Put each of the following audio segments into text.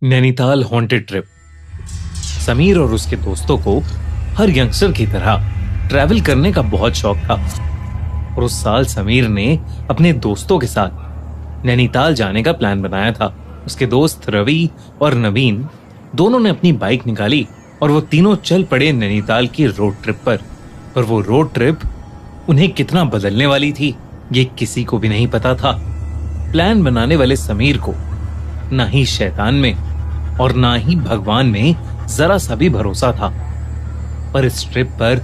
Nainital haunted trip. Sameer और उसके दोस्तों को हर यंगस्टर की तरह ट्रैवल करने का बहुत शौक था और उस साल समीर ने अपने दोस्तों के साथ नैनीताल जाने का प्लान बनाया था। उसके दोस्त रवि और नवीन दोनों ने अपनी बाइक निकाली और वो तीनों चल पड़े नैनीताल की रोड ट्रिप पर। और वो रोड ट्रिप उन्हें कितना बदलने वाली थी ये किसी को भी नहीं पता था। प्लान बनाने वाले समीर को ना ही शैतान में और ना ही भगवान में जरा सा भी भरोसा था, पर इस ट्रिप पर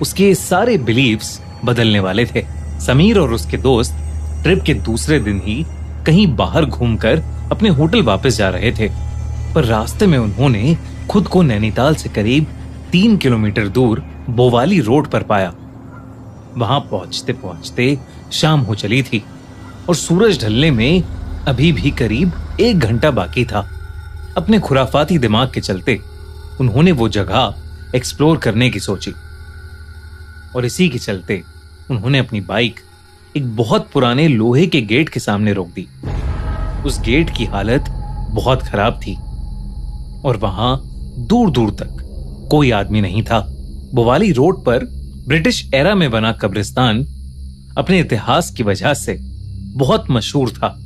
उसके सारे बिलीव्स बदलने वाले थे। समीर और उसके दोस्त ट्रिप के दूसरे दिन ही कहीं बाहर घूमकर अपने होटल वापस जा रहे थे, पर रास्ते में उन्होंने खुद को नैनीताल से करीब 3 किलोमीटर दूर बोवाली रोड पर पाया। वहां पहुंचते पहुंचते शाम हो चली थी और सूरज ढलने में अभी भी करीब 1 घंटा बाकी था। अपने खुराफाती दिमाग के चलते उन्होंने वो जगह एक्सप्लोर करने की सोची और इसी के चलते उन्होंने अपनी बाइक एक बहुत पुराने लोहे के गेट के सामने रोक दी। उस गेट की हालत बहुत खराब थी और वहां दूर दूर तक कोई आदमी नहीं था। बोवाली रोड पर ब्रिटिश एरा में बना कब्रिस्तान अपने इतिहास की वजह से बहुत मशहूर था।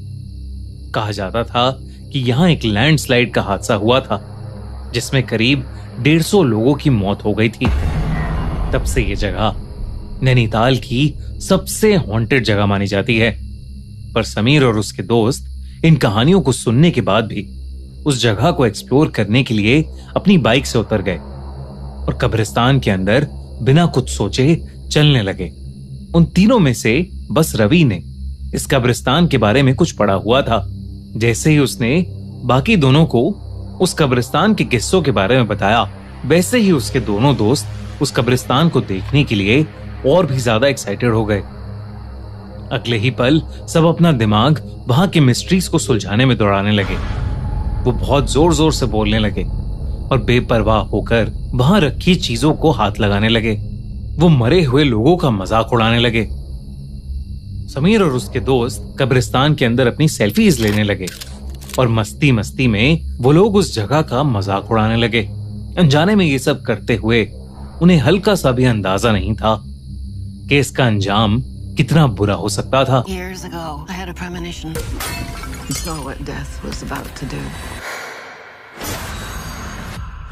कहा जाता था कि यहां एक लैंडस्लाइड का हादसा हुआ था जिसमें करीब 150 लोगों की मौत हो गई थी। तब से यह जगह नैनीताल की सबसे हॉन्टेड जगह मानी जाती है। पर समीर और उसके दोस्त इन कहानियों को सुनने के बाद भी उस जगह को एक्सप्लोर करने के लिए अपनी बाइक से उतर गए और कब्रिस्तान के अंदर बिना कुछ सोचे चलने लगे। उन तीनों में से बस रवि ने इस कब्रिस्तान के बारे में कुछ पढ़ा हुआ था। जैसे ही उसने बाकी दोनों को उस कब्रिस्तान के किस्सों के बारे में बताया, वैसे ही उसके दोनों दोस्त उस कब्रिस्तान को देखने के लिए और भी ज्यादा एक्साइटेड हो गए। अगले ही पल सब अपना दिमाग वहां के मिस्ट्रीज को सुलझाने में दौड़ाने लगे। वो बहुत जोर जोर से बोलने लगे और बेपरवाह होकर वहां रखी चीजों को हाथ लगाने लगे। वो मरे हुए लोगों का मजाक उड़ाने लगे। समीर और उसके दोस्त कब्रिस्तान के अंदर अपनी सेल्फीज लेने लगे और मस्ती मस्ती में वो लोग उस जगह का मजाक उड़ाने लगे। अनजाने में ये सब करते हुए उन्हें हल्का सा भी अंदाजा नहीं था कि इसका अंजाम कितना बुरा हो सकता था। Years ago, I had a premonition. I saw what death was about to do.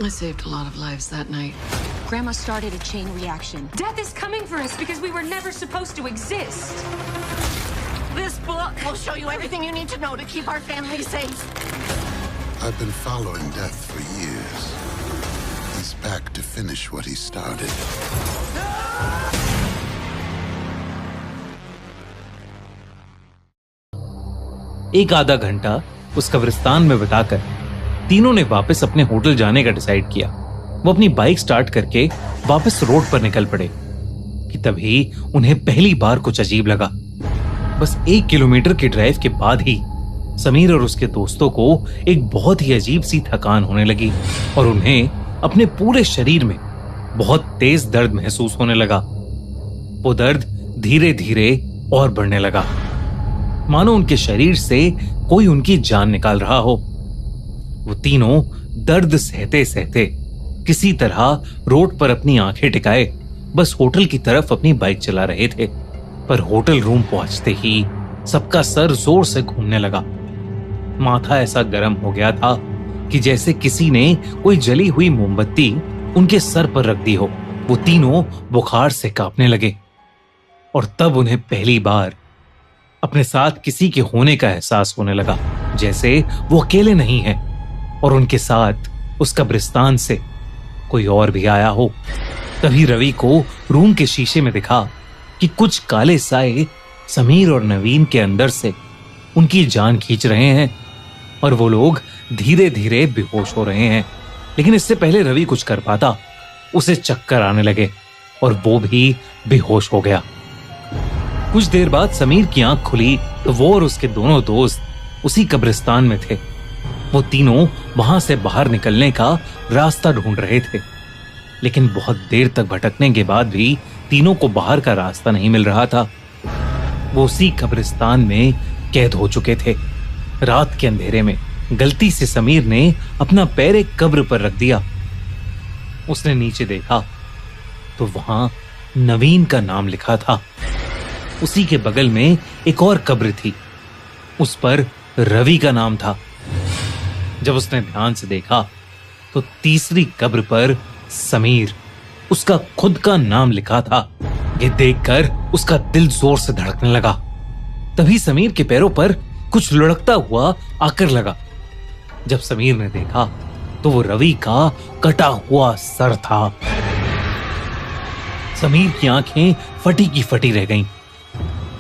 I saved a lot of lives that night. Grandma started a chain reaction. Death is coming for us because we were never supposed to exist. This book will show you everything you need to know to keep our family safe. I've been following Death for years. He's back to finish what he started. एक आधा घंटा उस कब्रिस्तान में बिताकर तीनों ने वापस अपने होटल जाने का डिसाइड किया। वो अपनी बाइक स्टार्ट करके वापस रोड पर निकल पड़े कि तभी उन्हें पहली बार कुछ अजीब लगा। बस 1 किलोमीटर के ड्राइव के बाद ही समीर और उसके दोस्तों को एक बहुत ही अजीब सी थकान होने लगी और उन्हें अपने पूरे शरीर में बहुत तेज दर्द महसूस होने लगा। वो दर्द धीरे धीरे और बढ़ने लगा, मानो उनके शरीर से कोई उनकी जान निकाल रहा हो। वो तीनों दर्द सहते सहते किसी तरह रोड पर अपनी आंखें टिकाए बस होटल की तरफ अपनी बाइक चला रहे थे। पर होटल रूम पहुंचते ही सबका सर जोर से घूमने लगा। माथा ऐसा गर्म हो गया था कि जैसे किसी ने कोई जली हुई मोमबत्ती उनके सर पर रख दी हो। वो तीनों बुखार से कांपने लगे और तब उन्हें पहली बार अपने साथ किसी के होने का एहसास होने लगा, जैसे वो अकेले नहीं है और उनके साथ उस कब्रिस्तान से कोई और भी आया हो। तभी रवि को रूम के शीशे में दिखा कि कुछ काले साए समीर और नवीन के अंदर से उनकी जान खींच रहे हैं और वो लोग धीरे धीरे बेहोश हो रहे हैं। लेकिन इससे पहले रवि कुछ कर पाता, उसे चक्कर आने लगे और वो भी बेहोश हो गया। कुछ देर बाद समीर की आंख खुली तो वो और उसके दोनों दोस्त उसी कब्रिस्तान में थे। वो तीनों वहां से बाहर निकलने का रास्ता ढूंढ रहे थे, लेकिन बहुत देर तक भटकने के बाद भी तीनों को बाहर का रास्ता नहीं मिल रहा था। वो उसी कब्रिस्तान में कैद हो चुके थे। रात के अंधेरे में गलती से समीर ने अपना पैर एक कब्र पर रख दिया। उसने नीचे देखा तो वहां नवीन का नाम लिखा था। उसी के बगल में एक और कब्र थी, उस पर रवि का नाम था। जब उसने ध्यान से देखा तो तीसरी कब्र पर समीर, उसका खुद का नाम लिखा था। ये देखकर उसका दिल जोर से धड़कने लगा। तभी समीर के पैरों पर कुछ लुढ़कता हुआ आकर लगा। जब समीर ने देखा तो वो रवि का कटा हुआ सर था। समीर की आंखें फटी की फटी रह गईं।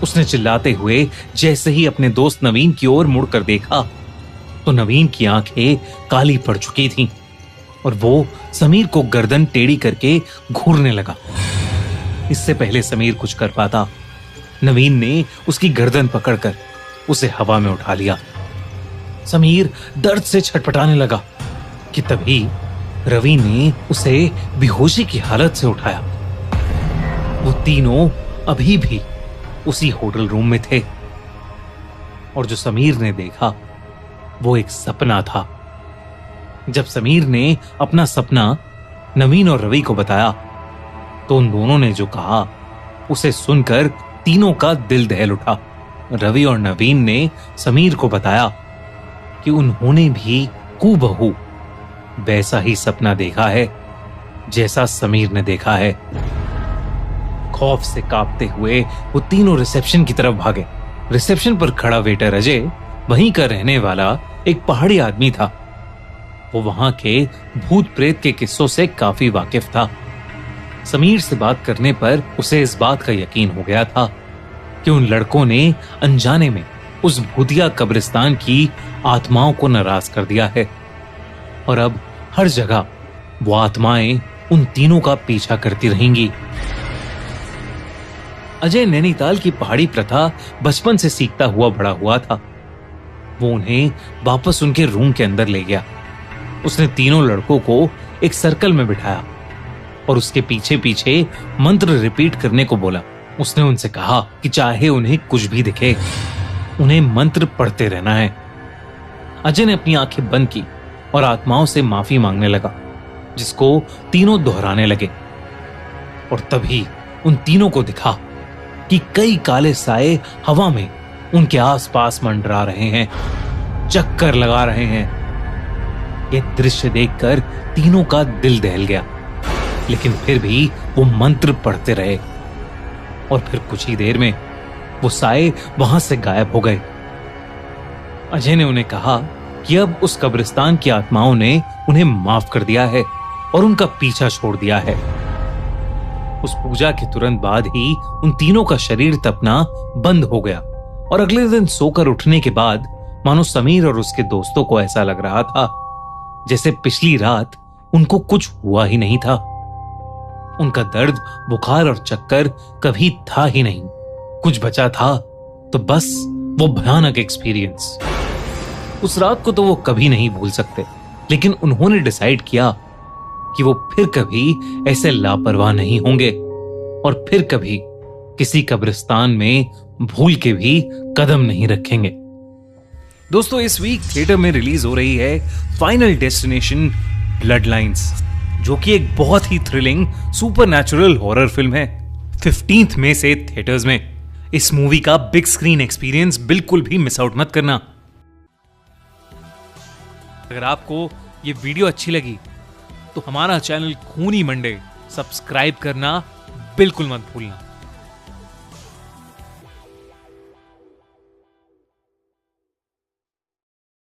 उसने चिल्लाते हुए जैसे ही अपने दोस्त नवीन की ओर मुड़कर देखा तो नवीन की आंखें काली पड़ चुकी थीं और वो समीर को गर्दन टेढ़ी करके घूरने लगा। इससे पहले समीर कुछ कर पाता, नवीन ने उसकी गर्दन पकड़कर उसे हवा में उठा लिया। समीर दर्द से छटपटाने लगा कि तभी रवि ने उसे बेहोशी की हालत से उठाया। वो तीनों अभी भी उसी होटल रूम में थे और जो समीर ने देखा वो एक सपना था। जब समीर ने अपना सपना नवीन और रवि को बताया तो उन दोनों ने जो कहा उसे सुनकर तीनों का दिल दहल उठा। रवि और नवीन ने समीर को बताया कि उन्होंने भी हूबहू वैसा ही सपना देखा है जैसा समीर ने देखा है। खौफ से कांपते हुए वो तीनों रिसेप्शन की तरफ भागे। रिसेप्शन पर खड़ा वेटर अजय वहीं का रहने वाला एक पहाड़ी आदमी था। वो वहां के भूत प्रेत के किस्सों से काफी वाकिफ था। समीर से बात करने पर उसे इस बात का यकीन हो गया था कि उन लड़कों ने अनजाने में उस भूतिया कब्रिस्तान की आत्माओं को नाराज कर दिया है और अब हर जगह वो आत्माएं उन तीनों का पीछा करती रहेंगी। अजय नैनीताल की पहाड़ी प्रथा बचपन से सीखता हुआ बड़ा हुआ था। वो उन्हें वापस उनके रूम के अंदर ले गया। उसने तीनों लड़कों को एक सर्कल में बिठाया और उसके पीछे पीछे मंत्र रिपीट करने को बोला। उसने उनसे कहा कि चाहे उन्हें कुछ भी दिखे, उन्हें मंत्र पढ़ते रहना है। अजय ने अपनी आंखें बंद की और आत्माओं से माफी मांगने लगा, जिसको तीनों दोहराने लगे। और तभी उन तीनों को दिखा कि कई काले साए हवा में उनके आसपास मंडरा रहे हैं, चक्कर लगा रहे हैं। यह दृश्य देखकर तीनों का दिल दहल गया, लेकिन फिर भी वो मंत्र पढ़ते रहे और फिर कुछ ही देर में वो साए वहां से गायब हो गए। अजय ने उन्हें कहा कि अब उस कब्रिस्तान की आत्माओं ने उन्हें माफ कर दिया है और उनका पीछा छोड़ दिया है। उस पूजा के तुरंत बाद ही उन तीनों का शरीर तपना बंद हो गया और अगले दिन सोकर उठने के बाद मानो समीर और उसके दोस्तों को ऐसा लग रहा था जैसे पिछली रात उनको कुछ हुआ ही नहीं था। उनका दर्द, बुखार और चक्कर कभी था ही नहीं। कुछ बचा था तो बस वो भयानक एक्सपीरियंस। उस रात को तो वो कभी नहीं भूल सकते, लेकिन उन्होंने डिसाइड किया कि वो फिर कभी ऐसे लापरवाह नहीं होंगे और फिर कभी किसी कब्रिस्तान में भूल के भी कदम नहीं रखेंगे। दोस्तों, इस वीक थिएटर में रिलीज हो रही है फाइनल डेस्टिनेशन ब्लड लाइन्स, जो कि एक बहुत ही थ्रिलिंग सुपरनैचुरल हॉरर फिल्म है। 15 मई से थिएटर्स में। इस मूवी का बिग स्क्रीन एक्सपीरियंस बिल्कुल भी मिस आउट मत करना। अगर आपको ये वीडियो अच्छी लगी तो हमारा चैनल खूनी मंडे सब्सक्राइब करना बिल्कुल मत भूलना।